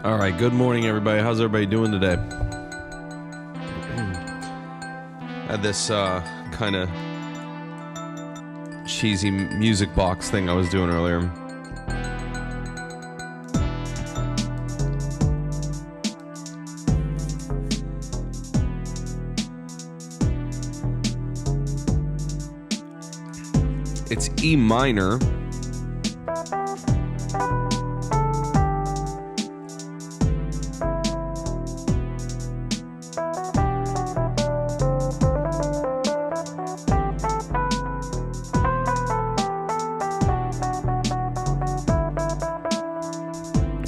All right, good morning, everybody. How's everybody doing today? I had this kind of cheesy music box thing I was doing earlier. It's E minor.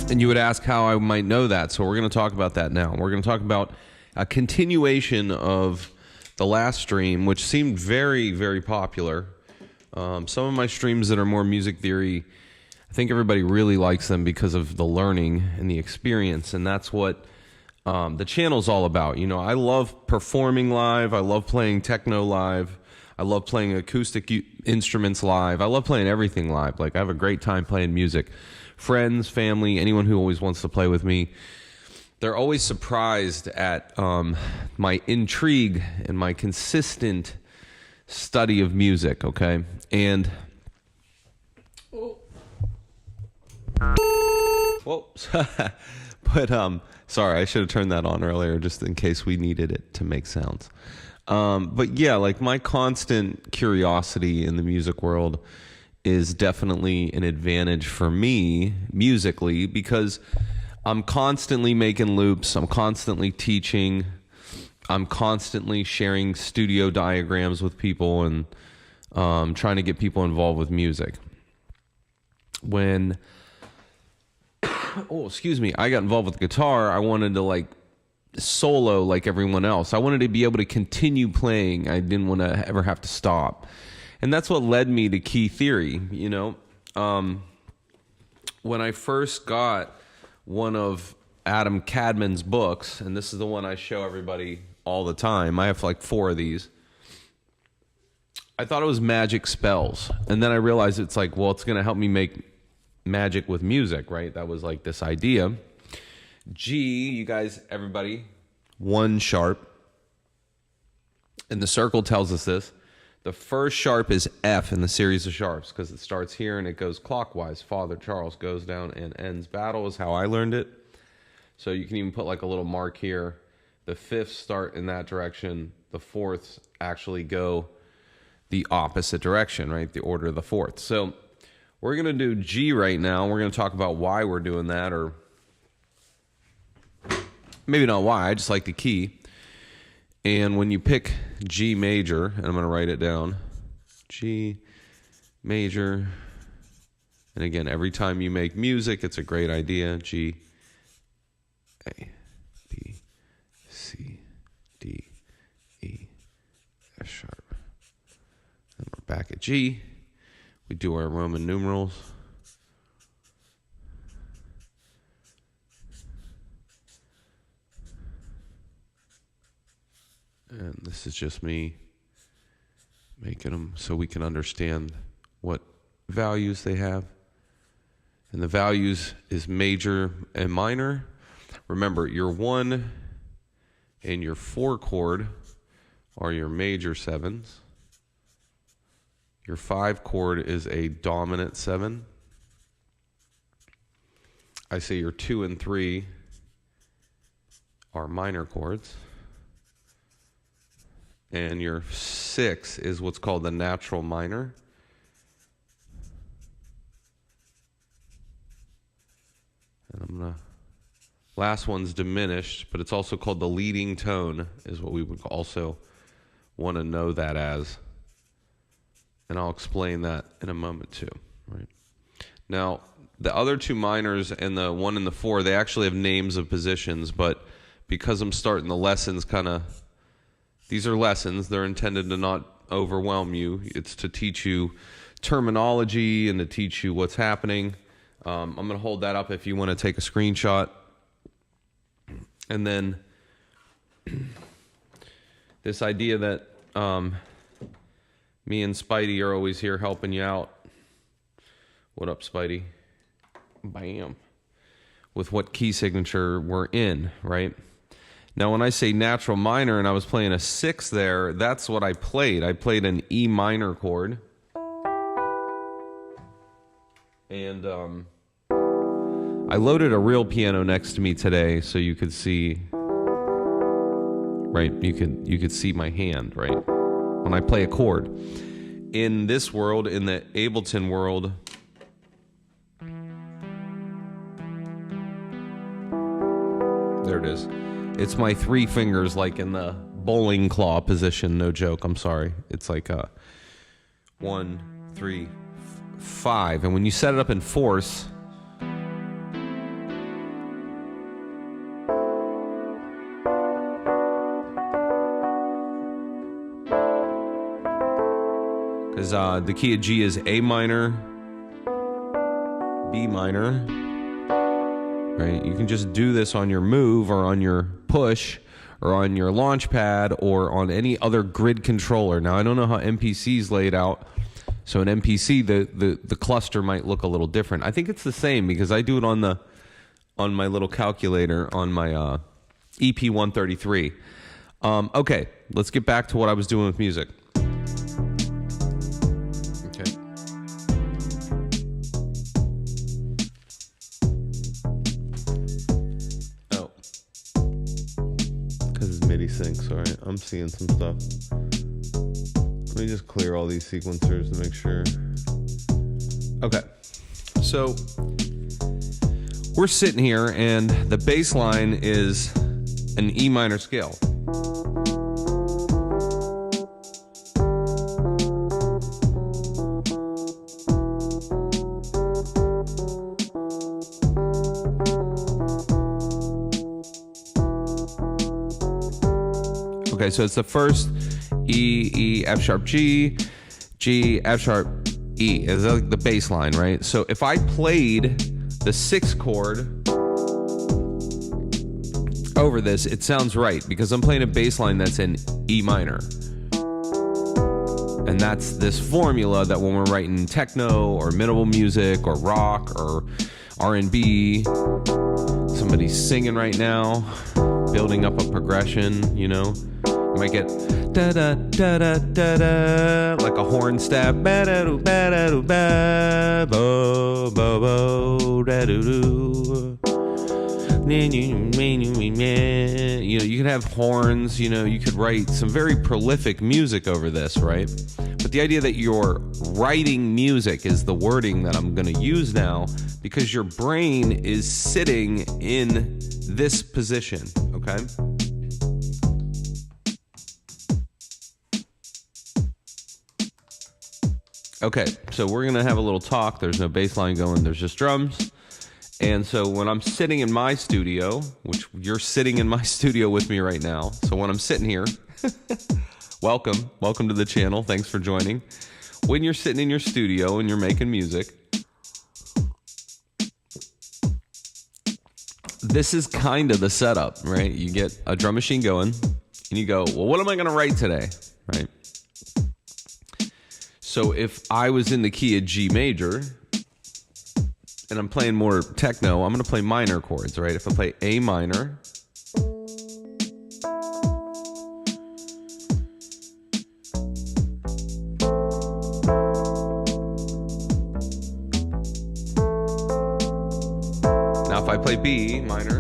And you would ask how I might know that, so we're going to talk about that now. We're going to talk about a continuation of the last stream, which seemed very, very popular. Some of my streams that are more music theory, I think everybody really likes them because of the learning and the experience, and that's what the channel's all about. You know, I love performing live. I love playing techno live. I love playing acoustic instruments live. I love playing everything live. Like, I have a great time playing music. Friends, family, anyone who always wants to play with me, they're always surprised at my intrigue and my consistent study of music, okay? And whoops. But sorry, I should have turned that on earlier just in case we needed it to make sounds. But yeah, like, my constant curiosity in the music world is definitely an advantage for me musically, because I'm constantly making loops, I'm constantly teaching, I'm constantly sharing studio diagrams with people, and trying to get people involved with music. When I got involved with guitar, I wanted to like solo like everyone else. I wanted to be able to continue playing. I didn't want to ever have to stop. And that's what led me to key theory, you know. When I first got one of Adam Cadman's books, and this is the one I show everybody all the time. I have like 4 of these. I thought it was magic spells. And then I realized it's like, well, it's going to help me make magic with music, right? That was like this idea. G, you guys, everybody, 1 sharp. And the circle tells us this. The first sharp is F in the series of sharps because it starts here and it goes clockwise. Father Charles goes down and ends battle is how I learned it. So you can even put like a little mark here. The 5ths start in that direction. The 4ths actually go the opposite direction, right? The order of the 4th. So we're going to do G right now. We're going to talk about why we're doing that, or maybe not why. I just like the key. And when you pick G major, and I'm going to write it down, G major, and again, every time you make music, it's a great idea. G, A, B, C, D, E, F sharp. And we're back at G. We do our Roman numerals. And this is just me making them so we can understand what values they have. And the values is major and minor. Remember, your 1 and your 4 chord are your major 7s. Your 5 chord is a dominant 7. I say your 2 and 3 are minor chords. And your 6 is what's called the natural minor. And I'm gonna, last one's diminished, but it's also called the leading tone, is what we would also want to know that as. And I'll explain that in a moment too, right? Now, the other 2 minors and the 1 and the 4, they actually have names of positions, but because I'm starting the lessons kind of, these are lessons. They're intended to not overwhelm you. It's to teach you terminology and to teach you what's happening. I'm going to hold that up if you want to take a screenshot. And then this idea that me and Spidey are always here helping you out. What up, Spidey? Bam. with what key signature we're in, right? Now, when I say natural minor and I was playing a 6 there, that's what I played. I played an E minor chord. And I loaded a real piano next to me today so you could see, right? You could see my hand, right? When I play a chord. In this world, in the Ableton world, there it is. It's my 3 fingers, like in the bowling claw position. No joke. I'm sorry. It's like 1, 3, 5. And when you set it up in fourths, because the key of G is A minor, B minor. Right? You can just do this on your move or on your push or on your launch pad or on any other grid controller. Now, I don't know how MPC is laid out. So in MPC, the cluster might look a little different. I think it's the same because I do it on my little calculator on my EP133. Okay, let's get back to what I was doing with music. MIDI syncs, all right. I'm seeing some stuff. Let me just clear all these sequencers to make sure. Okay, so we're sitting here and the bass line is an E minor scale. Okay, so it's the first E, E, F sharp, G, G, F sharp, E. It's like the bass line, right? So if I played the 6 chord over this, it sounds right because I'm playing a bass line that's in E minor. And that's this formula that when we're writing techno or minimal music or rock or R&B, somebody's singing right now, building up a progression, you know. You might get da da da da da da like a horn stab, ba da do ba da do ba bo bo bo da do do. You know, you could have horns. You know, you could write some very prolific music over this, right? But the idea that you're writing music is the wording that I'm going to use now because your brain is sitting in this position, okay? Okay, so we're going to have a little talk. There's no bass line going. There's just drums. And so when I'm sitting in my studio, which you're sitting in my studio with me right now. So when I'm sitting here, welcome to the channel. Thanks for joining. When you're sitting in your studio and you're making music, this is kind of the setup, right? You get a drum machine going and you go, well, what am I going to write today, right? So if I was in the key of G major and I'm playing more techno, I'm going to play minor chords, right? If I play A minor, now if I play B minor,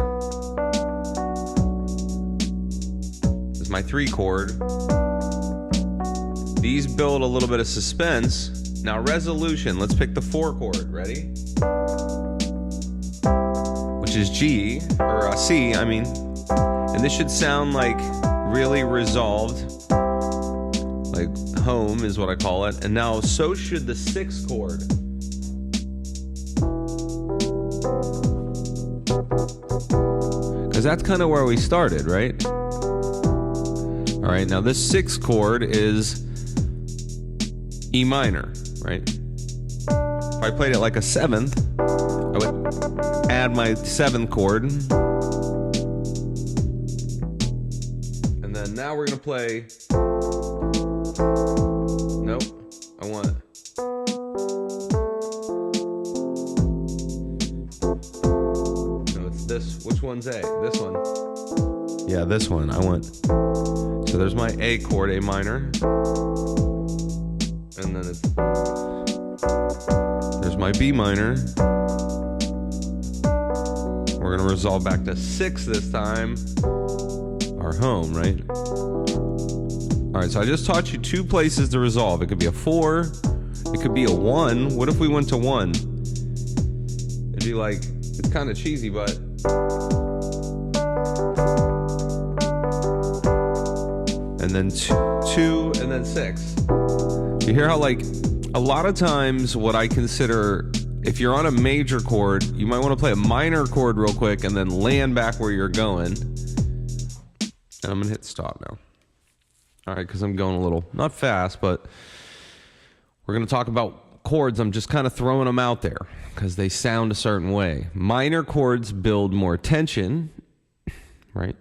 this is my 3 chord. These build a little bit of suspense. Now resolution, let's pick the 4 chord, ready? Which is G, or C, I mean. And this should sound like really resolved. Like home is what I call it. And now so should the 6 chord. Because that's kind of where we started, right? All right, now this 6 chord is E minor, right? If I played it like a 7th, I would add my 7th chord. And then now we're going to play... Nope, I want... No, this. Which one's A? This one. Yeah, this one. I want. So there's my A chord, A minor. And then there's my B minor. We're going to resolve back to 6 this time. Our home, right? All right, so I just taught you 2 places to resolve. It could be a 4. It could be a 1. What if we went to 1? It'd be like, it's kind of cheesy, but... And then 2, and then 6. You hear how, like, a lot of times what I consider... If you're on a major chord, you might want to play a minor chord real quick and then land back where you're going. And I'm going to hit stop now. All right, because I'm going a little, not fast, but we're going to talk about chords. I'm just kind of throwing them out there because they sound a certain way. Minor chords build more tension, right?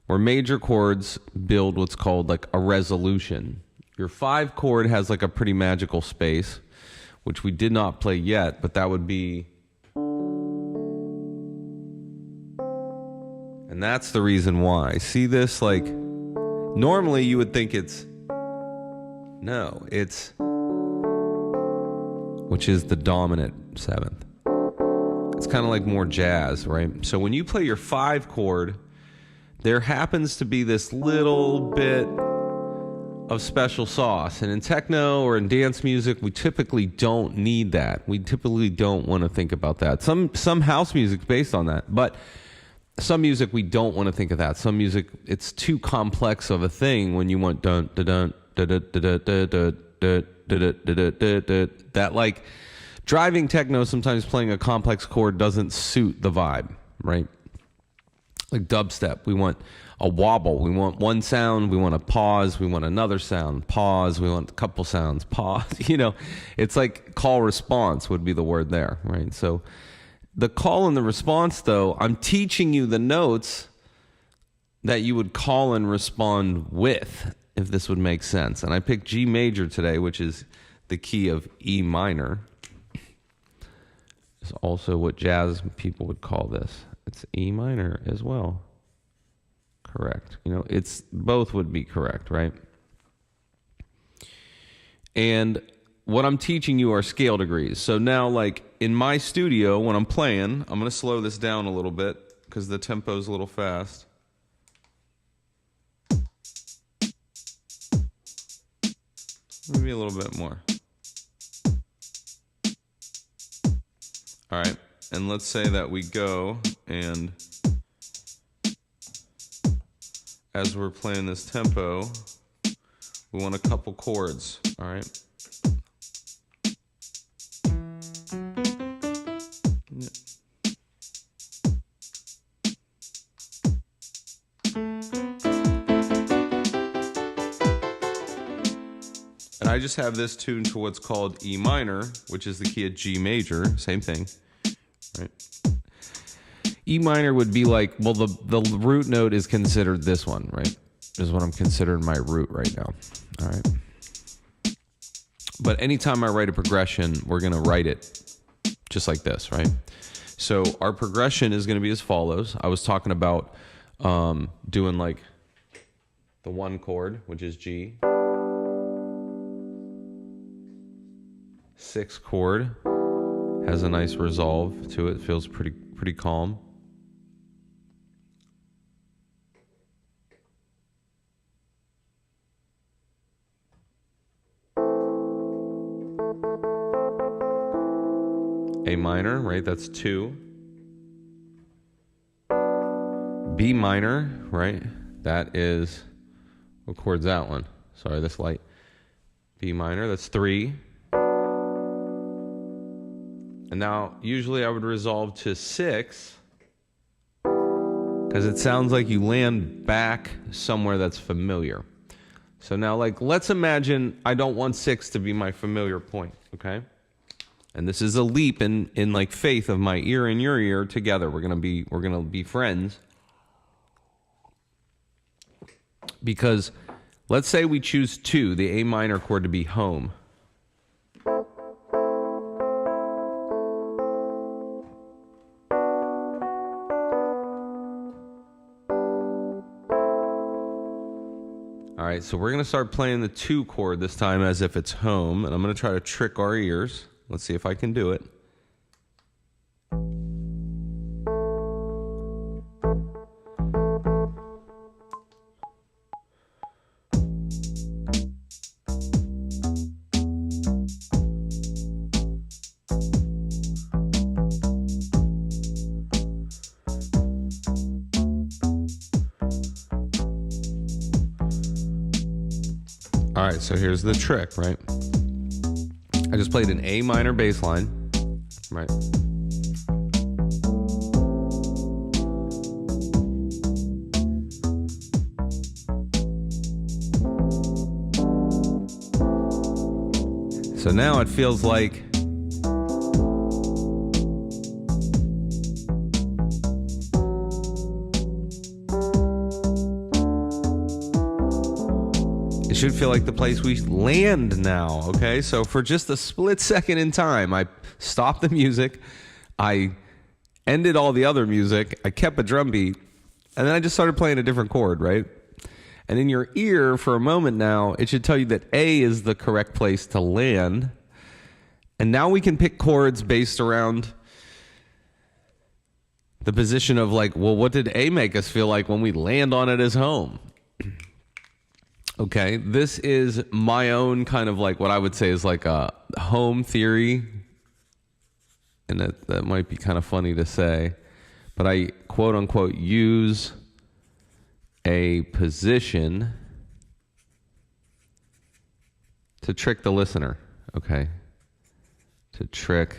Where major chords build what's called like a resolution. Your 5 chord has like a pretty magical space, which we did not play yet, but that would be... And that's the reason why. See this, like, normally you would think it's... No, it's... Which is the dominant 7th. It's kind of like more jazz, right? So when you play your 5 chord, there happens to be this little bit of special sauce. And in techno or in dance music, we typically don't need that. We typically don't want to think about that. Some house music's based on that, but some music we don't want to think of that. Some music, it's too complex of a thing when you want dun dun dun dun dun dun dun dun dun. That like driving techno, sometimes playing a complex chord doesn't suit the vibe, right? Like dubstep, we want a wobble. We want one sound. We want a pause. We want another sound. Pause. We want a couple sounds. Pause. You know, it's like call response would be the word there, right? So the call and the response, though, I'm teaching you the notes that you would call and respond with, if this would make sense. And I picked G major today, which is the key of E minor. It's also what jazz people would call this. It's E minor as well. Correct. You know, it's both would be correct, right? And what I'm teaching you are scale degrees. So now, like in my studio, when I'm playing, I'm going to slow this down a little bit because the tempo is a little fast. Maybe a little bit more. All right. And let's say that we go and as we're playing this tempo, we want a couple chords, all right? And I just have this tuned to what's called E minor, which is the key of G major, same thing, right? E minor would be like, well, the root note is considered this one, right? Is what I'm considering my root right now, all right? But anytime I write a progression, we're going to write it just like this, right? So our progression is going to be as follows. I was talking about doing like the 1 chord, which is G. 6 chord has a nice resolve to it, feels pretty calm. A minor, right? That's 2. B minor, right? That is, what chord's that one? Sorry, this light. B minor, that's 3. And now, usually I would resolve to 6 because it sounds like you land back somewhere that's familiar. So now, like, let's imagine I don't want 6 to be my familiar point, okay? And this is a leap in like faith of my ear and your ear together. We're gonna be friends. Because let's say we choose 2, the A minor chord, to be home. right, so we're going to start playing the 2 chord this time as if it's home, and I'm going to try to trick our ears. Let's see if I can do it. All right, so here's the trick, right? I just played an A minor bass line, right? So now it feels like it should feel like the place we land now, okay? So for just a split second in time, I stopped the music, I ended all the other music, I kept a drum beat, and then I just started playing a different chord, right? And in your ear, for a moment now, it should tell you that A is the correct place to land. And now we can pick chords based around the position of like, well, what did A make us feel like when we land on it as home? Okay, this is my own kind of like what I would say is like a home theory. And that might be kind of funny to say. But I, quote unquote, use a position to trick the listener, okay? To trick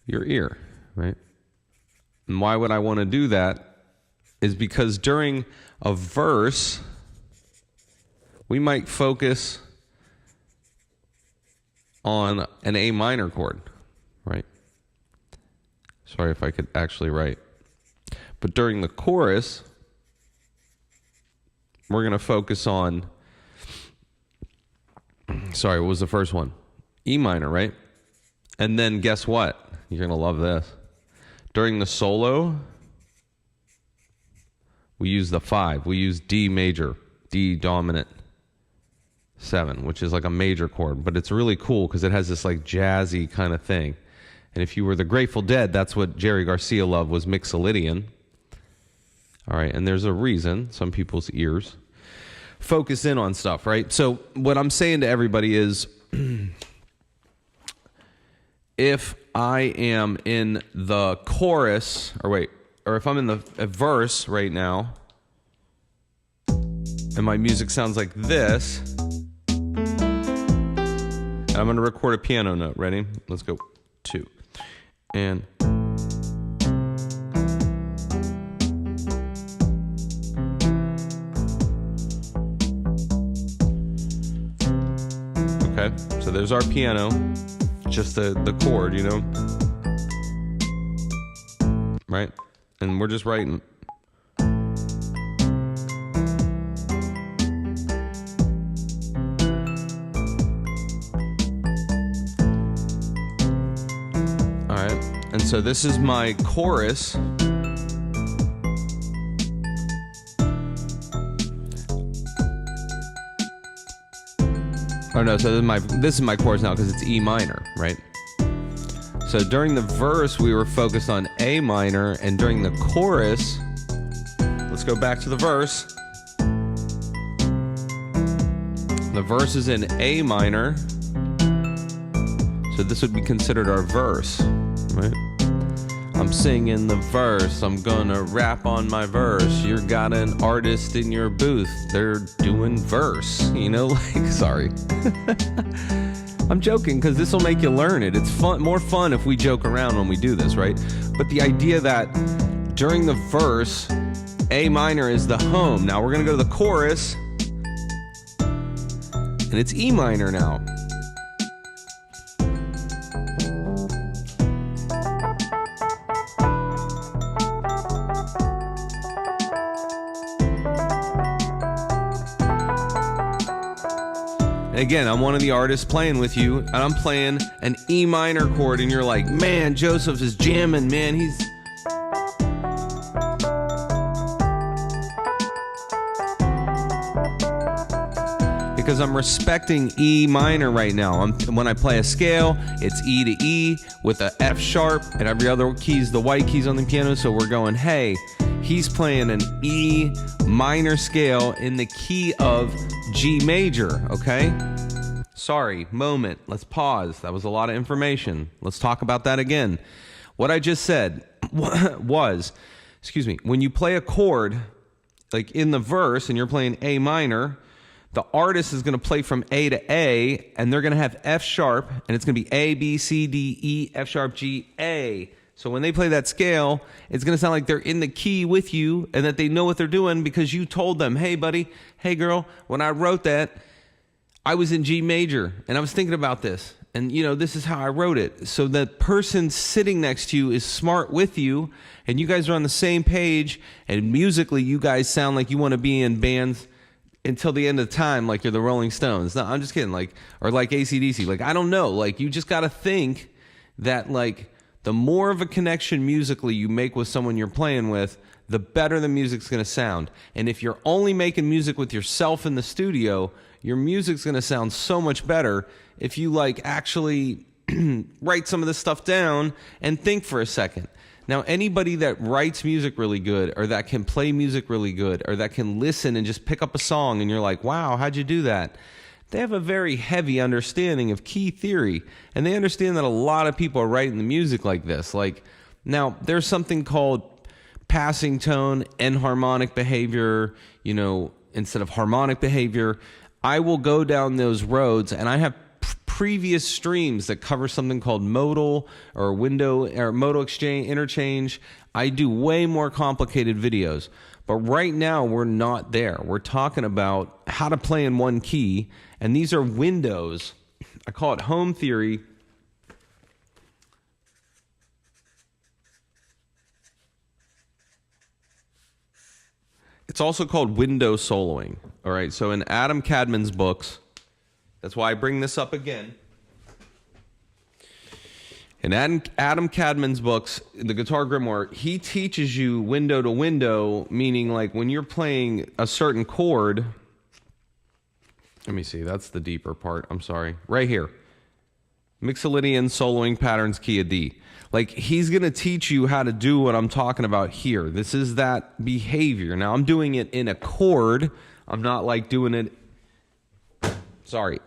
your ear, right? And why would I want to do that is because during a verse, we might focus on an A minor chord, right? Sorry if I could actually write. But during the chorus, we're going to focus on, sorry, what was the first one? E minor, right? And then guess what? You're going to love this. During the solo, we use the 5. We use D major, D dominant 7, which is like a major chord. But it's really cool because it has this like jazzy kind of thing. And if you were the Grateful Dead, that's what Jerry Garcia loved, was Mixolydian. All right, and there's a reason some people's ears focus in on stuff, right? So what I'm saying to everybody is if I am in the chorus, or if I'm in the verse right now, and my music sounds like this, and I'm going to record a piano note. Ready? Let's go. 2. And okay, so there's our piano, just the chord, you know, right? And we're just writing. All right, and so this is my chorus. Oh no, so this is my chorus now because it's E minor, right? So during the verse, we were focused on A minor, and during the chorus, let's go back to the verse. The verse is in A minor, so this would be considered our verse, right? I'm singing the verse, I'm gonna rap on my verse. You got an artist in your booth, they're doing verse, you know, like, sorry. I'm joking because this will make you learn it. It's fun, more fun if we joke around when we do this, right? But the idea that during the verse, A minor is the home. Now we're gonna go to the chorus, and it's E minor now. Again, I'm one of the artists playing with you, and I'm playing an E minor chord, and you're like, man, Joseph is jamming, man. He's... because I'm respecting E minor right now. When I play a scale, it's E to E with a F sharp, and every other key's the white keys on the piano. So we're going, hey, he's playing an E minor scale in the key of G major, okay? Sorry, moment. Let's pause. That was a lot of information. Let's talk about that again. What I just said was, when you play a chord, like in the verse, and you're playing A minor, the artist is going to play from A to A, and they're going to have F sharp, and it's going to be A, B, C, D, E, F sharp, G, A. So when they play that scale, it's going to sound like they're in the key with you, and that they know what they're doing because you told them, hey, buddy, hey, girl, when I wrote that, I was in G major, and I was thinking about this, and, this is how I wrote it. So the person sitting next to you is smart with you, and you guys are on the same page, and musically, you guys sound like you want to be in bands until the end of time, like you're the Rolling Stones. No, I'm just kidding, or like AC/DC. I don't know. You just got to think that, the more of a connection musically you make with someone you're playing with, the better the music's going to sound. And if you're only making music with yourself in the studio, your music's going to sound so much better if you actually write some of this stuff down and think for a second. Now, anybody that writes music really good, or that can play music really good, or that can listen and just pick up a song and you're like, wow, how'd you do that? They have a very heavy understanding of key theory, and they understand that a lot of people are writing the music like this. Now, there's something called passing tone, enharmonic behavior, instead of harmonic behavior. I will go down those roads, and I have previous streams that cover something called modal or modal exchange interchange. I do way more complicated videos, but right now we're not there. We're talking about how to play in one key, and these are windows. I call it home theory. It's also called window soloing. All right, so in Adam Cadman's books, that's why I bring this up again. In Adam Cadman's books, the Guitar Grimoire, he teaches you window to window, meaning when you're playing a certain chord. Let me see, that's the deeper part. I'm sorry. Right here. Mixolydian soloing patterns, key of D. He's going to teach you how to do what I'm talking about here. This is that behavior. Now, I'm doing it in a chord. I'm not doing it,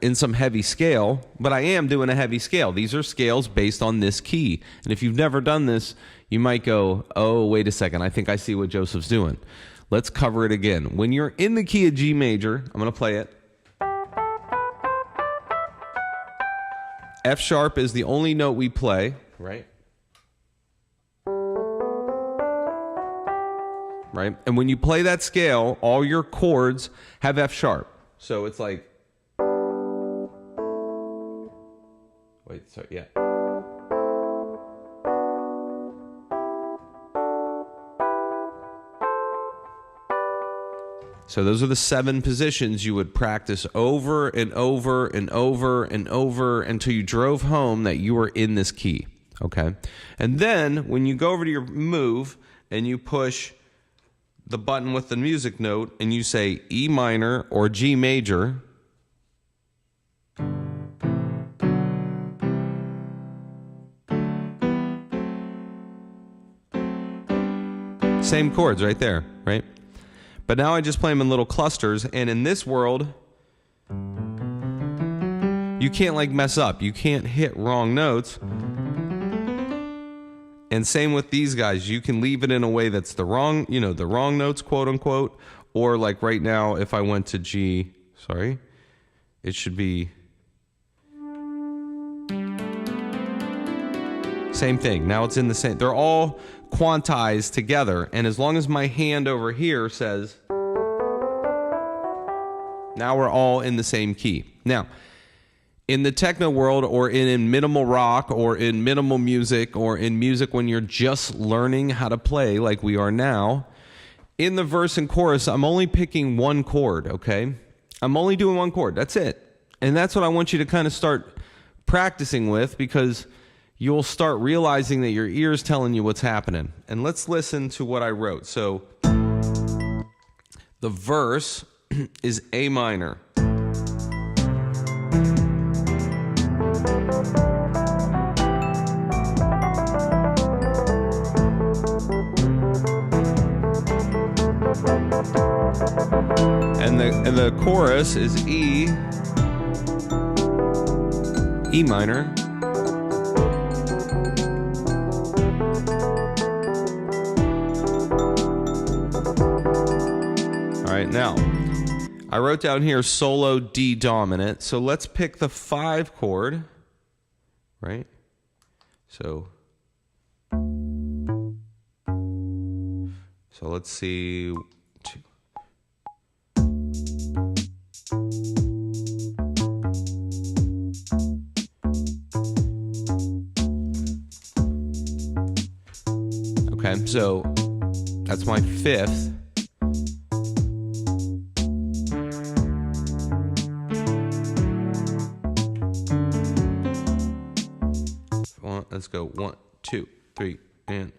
in some heavy scale, but I am doing a heavy scale. These are scales based on this key. And if you've never done this, you might go, oh, wait a second, I think I see what Joseph's doing. Let's cover it again. When you're in the key of G major, I'm going to play it. F sharp is the only note we play, right? Right? And when you play that scale, all your chords have F sharp. So it's yeah. So those are the 7 positions you would practice over and over and over and over until you drove home that you were in this key, okay? And then when you go over to your move and you push the button with the music note and you say E minor or G major, same chords right there, right? But now I just play them in little clusters, and in this world, you can't mess up. You can't hit wrong notes. And same with these guys. You can leave it in a way that's the wrong notes, quote unquote. Or right now, if I went to G, it should be same thing. Now it's in the same. They're all quantized together, and as long as my hand over here says, now we're all in the same key. Now, in the techno world, or in minimal rock, or in minimal music, or in music when you're just learning how to play like we are now, in the verse and chorus, I'm only picking one chord, okay? I'm only doing one chord. That's it. And that's what I want you to kind of start practicing with, because you'll start realizing that your ear's telling you what's happening. And let's listen to what I wrote. So the verse is A minor. And the chorus is E minor. All right, now I wrote down here solo D dominant. So let's pick the 5 chord, right? So let's see. Okay, so that's my 5th. Let's go 1, 2, 3, and.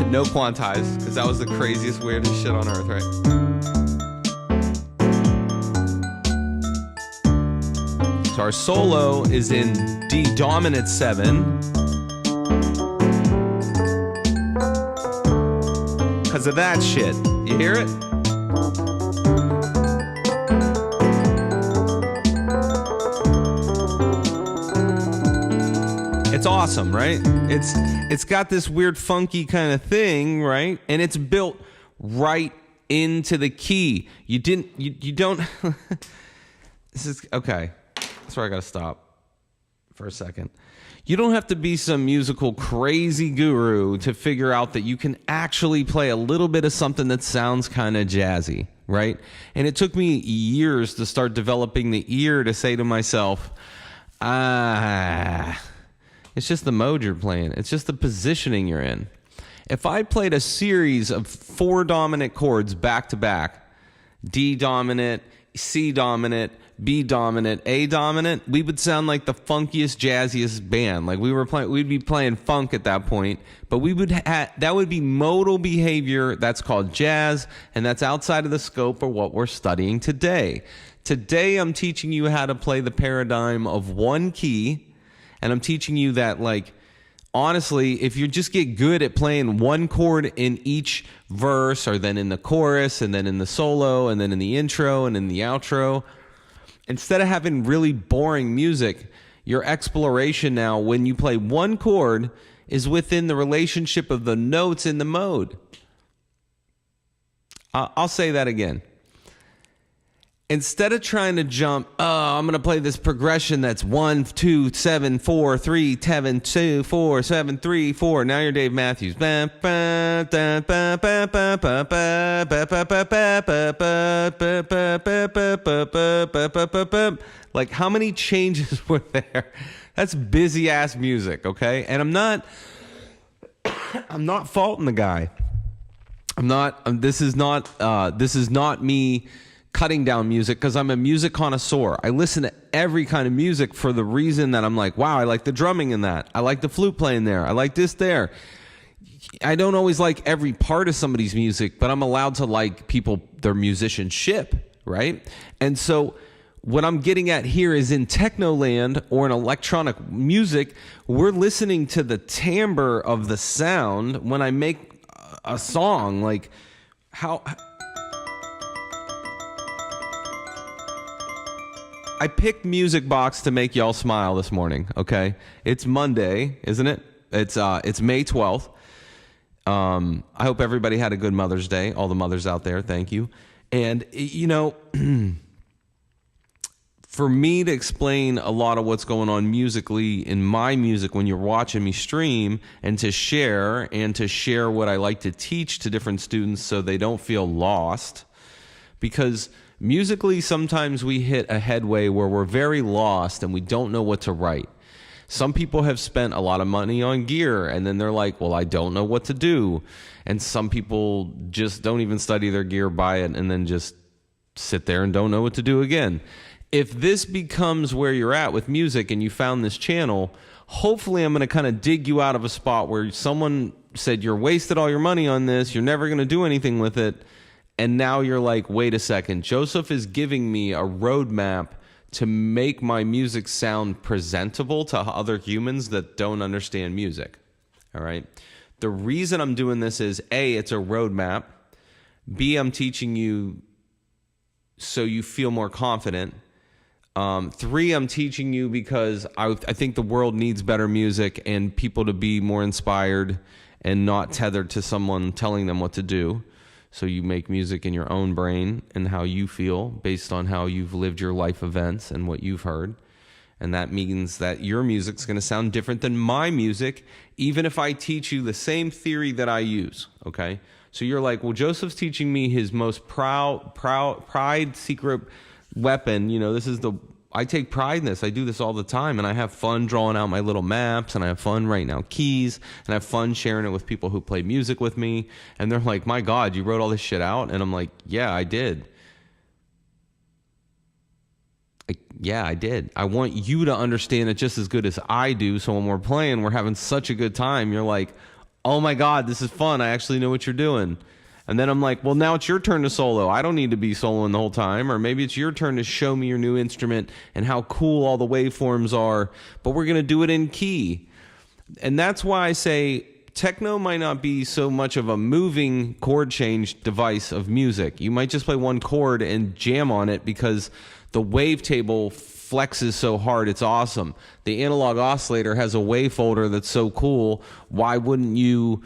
No quantize, because that was the craziest, weirdest shit on earth, right? So our solo is in D dominant 7. Because of that shit. You hear it? It's awesome, right? It's got this weird funky kind of thing, right? And it's built right into the key. You don't this is okay. That's where I gotta stop for a second. You don't have to be some musical crazy guru to figure out that you can actually play a little bit of something that sounds kind of jazzy, right? And it took me years to start developing the ear to say to myself, it's just the mode you're playing. It's just the positioning you're in. If I played a series of 4 dominant chords back to back, D dominant, C dominant, B dominant, A dominant, we would sound like the funkiest, jazziest band. Like we'd be playing funk at that point, but that would be modal behavior. That's called jazz, and that's outside of the scope of what we're studying today. Today, I'm teaching you how to play the paradigm of one key. And I'm teaching you that, like, honestly, if you just get good at playing one chord in each verse, or then in the chorus, and then in the solo, and then in the intro, and in the outro, instead of having really boring music, your exploration now, when you play one chord, is within the relationship of the notes in the mode. I'll say that again. Instead of trying to jump, I'm going to play this progression that's 1, 2, 7, 4, 3, 7, 2, 4, 7, 3, 4. Now you're Dave Matthews. Like, how many changes were there? That's busy ass music, okay? And I'm not faulting the guy. This is not me cutting down music, because I'm a music connoisseur. I listen to every kind of music for the reason that I'm like, wow, I like the drumming in that. I like the flute playing there. I like this there. I don't always like every part of somebody's music, but I'm allowed to like their musicianship, right? And so what I'm getting at here is, in techno land or in electronic music, we're listening to the timbre of the sound when I make a song. Like, how I picked Music Box to make y'all smile this morning, okay? It's Monday, isn't it? It's May 12th. I hope everybody had a good Mother's Day. All the mothers out there, thank you. And, you know, for me to explain a lot of what's going on musically in my music when you're watching me stream, and to share what I like to teach to different students so they don't feel lost, because musically sometimes we hit a headway where we're very lost and we don't know what to write. Some people have spent a lot of money on gear and then they're like, well, I don't know what to do. And some people just don't even study their gear, buy it, and then just sit there and don't know what to do again. If this becomes where you're at with music and you found this channel, hopefully I'm going to kind of dig you out of a spot where someone said you're wasted all your money on this, you're never going to do anything with it. And now you're like, wait a second, Joseph is giving me a roadmap to make my music sound presentable to other humans that don't understand music. All right. The reason I'm doing this is A, it's a roadmap. B, I'm teaching you so you feel more confident. 3, I'm teaching you because I think the world needs better music and people to be more inspired and not tethered to someone telling them what to do. So you make music in your own brain and how you feel based on how you've lived your life events and what you've heard. And that means that your music's going to sound different than my music, even if I teach you the same theory that I use, okay? So you're like, well, Joseph's teaching me his most pride secret weapon. You know, I take pride in this. I do this all the time, and I have fun drawing out my little maps, and I have fun writing out keys, and I have fun sharing it with people who play music with me. And they're like, my God, you wrote all this shit out? And I'm like, yeah, I did. Yeah, I did. I want you to understand it just as good as I do. So when we're playing, we're having such a good time. You're like, oh my God, this is fun. I actually know what you're doing. And then I'm like, well, now it's your turn to solo. I don't need to be soloing the whole time. Or maybe it's your turn to show me your new instrument and how cool all the waveforms are. But we're going to do it in key. And that's why I say techno might not be so much of a moving chord change device of music. You might just play one chord and jam on it because the wavetable flexes so hard. It's awesome. The analog oscillator has a wave folder that's so cool. Why wouldn't you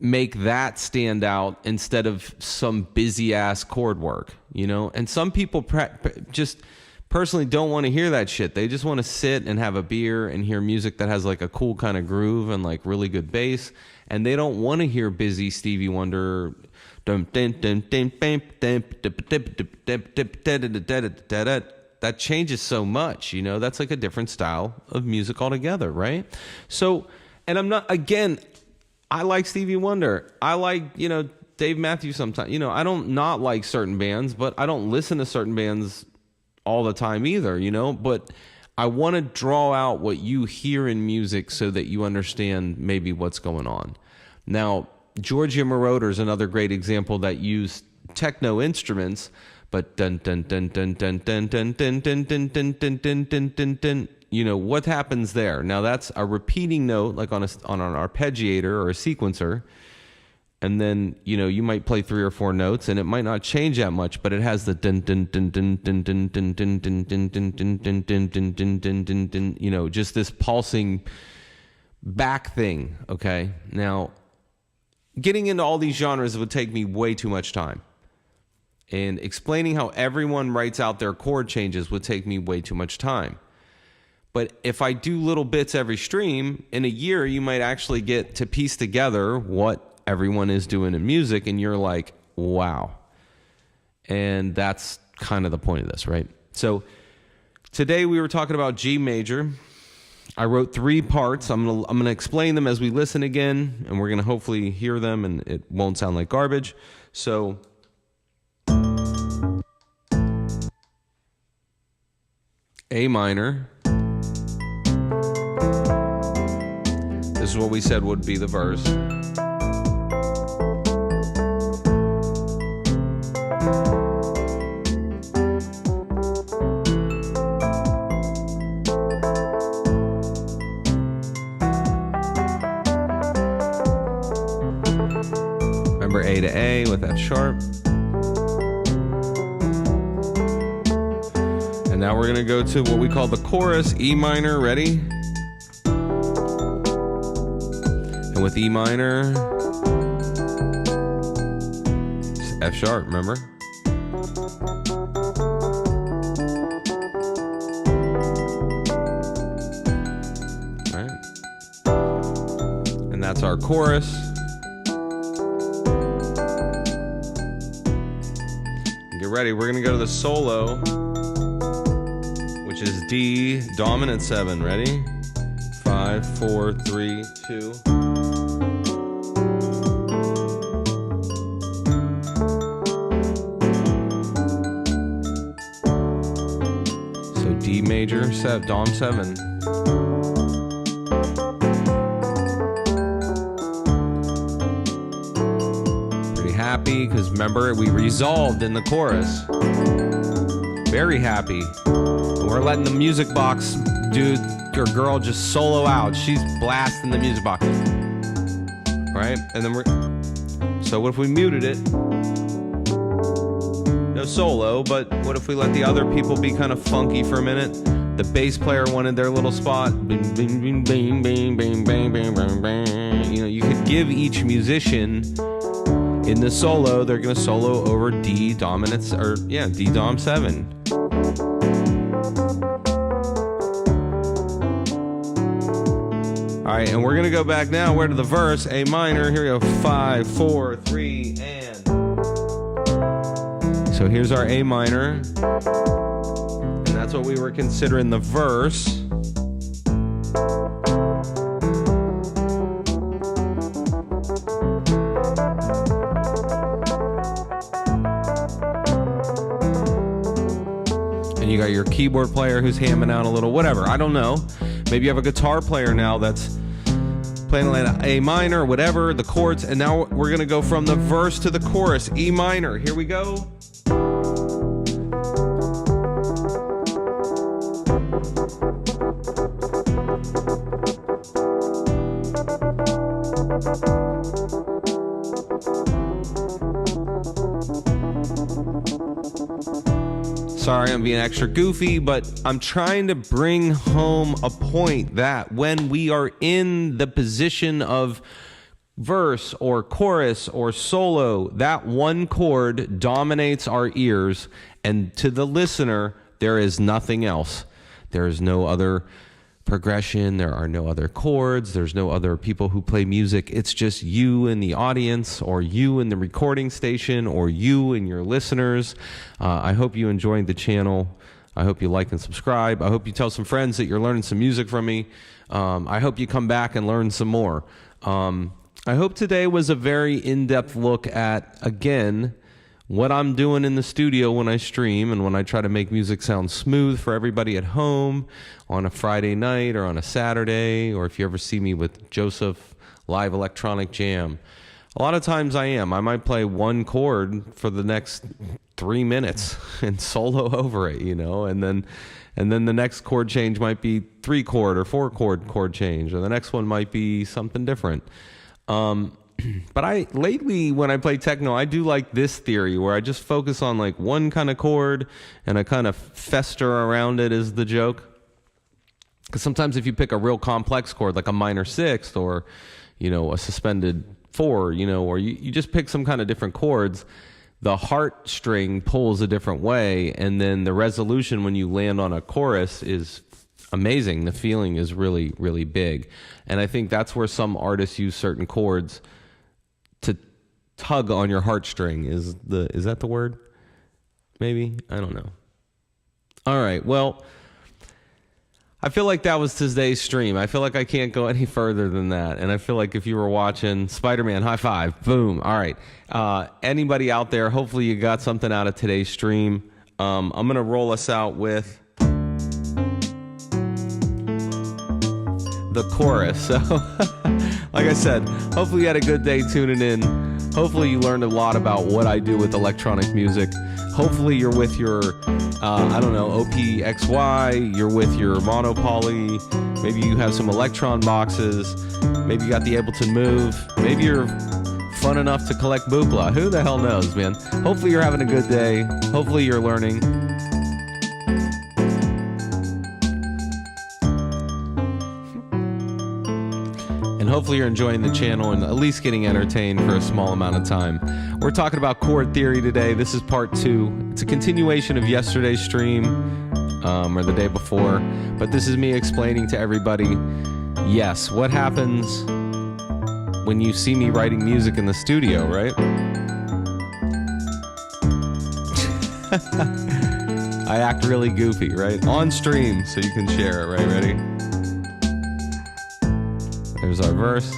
make that stand out instead of some busy ass chord work, you know? And some people just personally don't want to hear that shit. They just want to sit and have a beer and hear music that has like a cool kind of groove and like really good bass. And they don't want to hear busy Stevie Wonder. That changes so much, you know? That's like a different style of music altogether, right? So, and I'm not, again, I like Stevie Wonder. I like, you know, Dave Matthews sometimes. You know, I don't not like certain bands, but I don't listen to certain bands all the time either, you know? But I want to draw out what you hear in music so that you understand maybe what's going on. Now, Giorgio Moroder is another great example that used techno instruments, but dun dun dun dun dun dun dun dun dun dun dun dun dun dun dun dun. You know, what happens there? Now, that's a repeating note, like on an arpeggiator or a sequencer. And then, you know, you might play 3 or 4 notes, and it might not change that much, but it has the dun dun dun dun dun dun dun dun dun dun dun dun dun dun dun dun dun dun, you know, just this pulsing back thing, okay? Now, getting into all these genres would take me way too much time. And explaining how everyone writes out their chord changes would take me way too much time. But if I do little bits every stream, in a year, you might actually get to piece together what everyone is doing in music, and you're like, wow. And that's kind of the point of this, right? So today we were talking about G major. I wrote 3 parts. I'm gonna explain them as we listen again, and we're gonna hopefully hear them, and it won't sound like garbage. So A minor. This is what we said would be the verse. Remember A to A with F sharp. And now we're going to go to what we call the chorus, E minor. Ready? And with E minor, it's F sharp, remember? All right. And that's our chorus. Get ready, we're gonna go to the solo, which is D dominant 7. Ready? 5, 4, 3, 2. So D major, Dom 7. Pretty happy because remember we resolved in the chorus. Very happy. We're letting the music box dude or girl just solo out. She's blasting the music box. Right? And then so what if we muted it? No solo, but what if we let the other people be kind of funky for a minute? The bass player wanted their little spot. Bing, bing, bing, bing, bing, bing, bing, bing, bing, bing. You know, you could give each musician in the solo, they're gonna solo over D dominant, or yeah, D Dom 7. All right, and we're gonna go back now. Where to the verse? A minor. Here we go. 5, 4, 3, and. So here's our A minor, and that's what we were considering the verse. And you got your keyboard player who's hamming out a little, whatever. I don't know. Maybe you have a guitar player now that's playing like A minor, whatever, the chords, and now we're gonna go from the verse to the chorus. E minor. Here we go. Sorry, I'm being extra goofy, but I'm trying to bring home a point that when we are in the position of verse or chorus or solo, that one chord dominates our ears, and to the listener, there is nothing else. There is no other progression, there are no other chords, there's no other people who play music. It's just you and the audience, or you and the recording station, or you and your listeners. I hope you enjoyed the channel. I hope you like and subscribe. I hope you tell some friends that you're learning some music from me. I hope you come back and learn some more. I hope today was a very in-depth look at, again, what I'm doing in the studio when I stream and when I try to make music sound smooth for everybody at home on a Friday night or on a Saturday, or if you ever see me with Joseph Live Electronic Jam. A lot of times I might play one chord for the next 3 minutes and solo over it, you know, and then the next chord change might be 3 chord or 4 chord change, or the next one might be something different. But lately when I play techno, I do like this theory where I just focus on like one kind of chord and I kind of fester around it is the joke. Because sometimes if you pick a real complex chord like a minor 6th or, you know, a suspended 4, you know, or you just pick some kind of different chords, the heartstring pulls a different way, and then the resolution when you land on a chorus is amazing. The feeling is really, really big. And I think that's where some artists use certain chords to tug on your heartstring. Is that the word? Maybe? I don't know. All right, well, I feel like that was today's stream. I feel like I can't go any further than that. And I feel like if you were watching Spider-Man, high five, boom. All right. Anybody out there, hopefully you got something out of today's stream. I'm going to roll us out with the chorus. So, like I said, hopefully you had a good day tuning in. Hopefully you learned a lot about what I do with electronic music. Hopefully you're with your, OPXY, you're with your monopoly, maybe you have some Elektron boxes, maybe you got the Ableton and Move, maybe you're fun enough to collect Buchla. Who the hell knows, man? Hopefully you're having a good day. Hopefully you're learning. And and hopefully you're enjoying the channel and at least getting entertained for a small amount of time. We're talking about chord theory today. This is part 2. It's a continuation of yesterday's stream, or the day before, but this is me explaining to everybody, yes, what happens when you see me writing music in the studio, right? I act really goofy, right? On stream, so you can share it, right? Ready? There's our verse.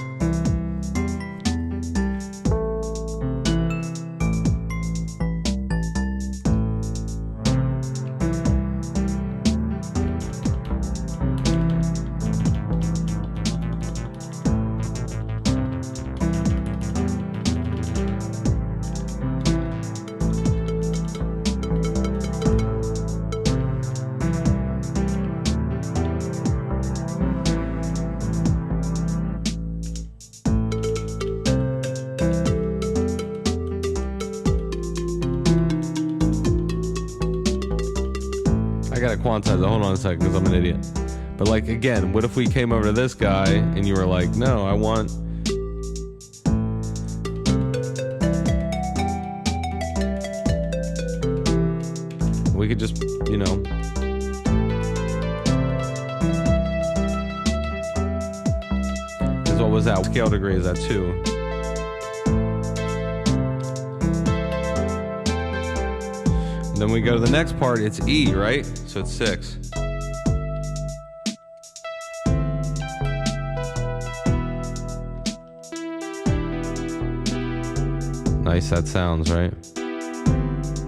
I gotta quantize it. Hold on a second, because I'm an idiot. But like, again, what if we came over to this guy and you were like, no, I want... We could just, you know... Because what was that? What scale degree is that? 2. Then we go to the next part, it's E, right? So it's 6. Nice, that sounds, right?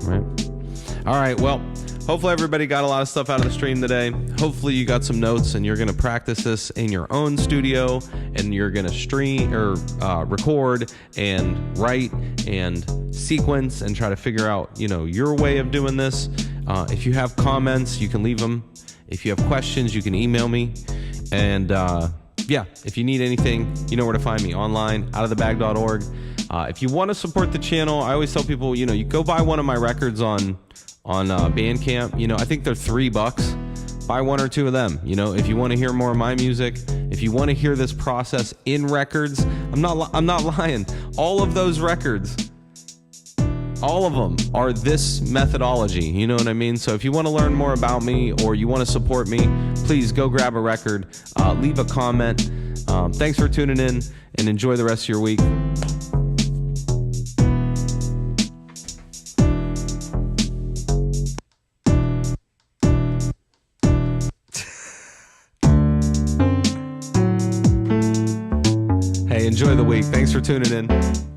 Right. All right, well, hopefully everybody got a lot of stuff out of the stream today. Hopefully you got some notes and you're gonna practice this in your own studio, and you're gonna stream or record and write and sequence and try to figure out, you know, your way of doing this. If you have comments, you can leave them. If you have questions, you can email me. And yeah, if you need anything, you know where to find me online, outofthebag.org. If you want to support the channel, I always tell people, you know, you go buy one of my records on Bandcamp. You know, I think they're $3. Buy 1 or 2 of them. You know, if you want to hear more of my music, if you want to hear this process in records, I'm not lying. All of those records, all of them are this methodology. You know what I mean? So if you want to learn more about me or you want to support me, please go grab a record, leave a comment. Thanks for tuning in and enjoy the rest of your week. Hey, enjoy the week. Thanks for tuning in.